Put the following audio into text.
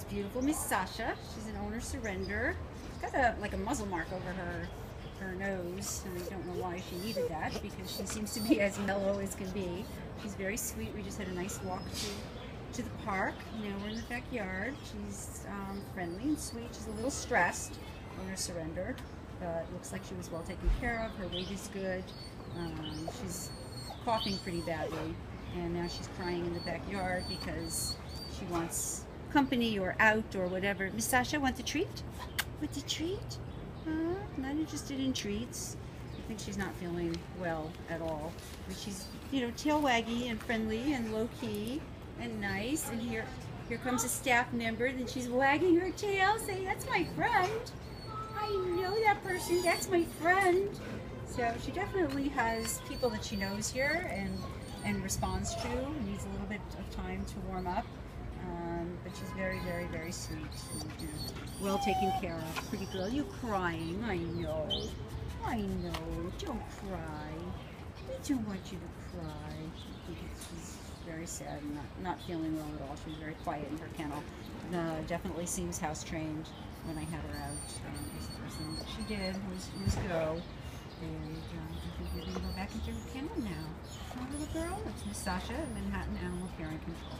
beautiful Miss Sasha. She's an owner surrender. She's got like a muzzle mark over her nose, and I don't know why she needed that because she seems to be as mellow as can be. She's very sweet. We just had a nice walk to the park. Now we're in the backyard. She's friendly and sweet. She's a little stressed. Owner surrender. It looks like she was well taken care of. Her weight is good. She's coughing pretty badly, and now she's crying in the backyard because she wants company or out or whatever. Miss Sasha, want the treat? Want the treat? Not interested in treats. I think she's not feeling well at all. But she's, you know, tail waggy and friendly and low key and nice. And here comes a staff member, and she's wagging her tail, saying, "That's my friend. I know that person. That's my friend." So she definitely has people that she knows here and responds to. Needs a little bit of time to warm up. But she's very, very, very sweet. And well taken care of. Pretty girl. You crying? I know. I know. Don't cry. We don't want you to cry. I think she's very sad and not feeling well at all. She was very quiet in her kennel. Definitely seems house trained when I had her out. The first thing that she did was go. And I think we're going to go back into her kennel now. Huh, little girl? It's Miss Sasha at Manhattan Animal Care and Control.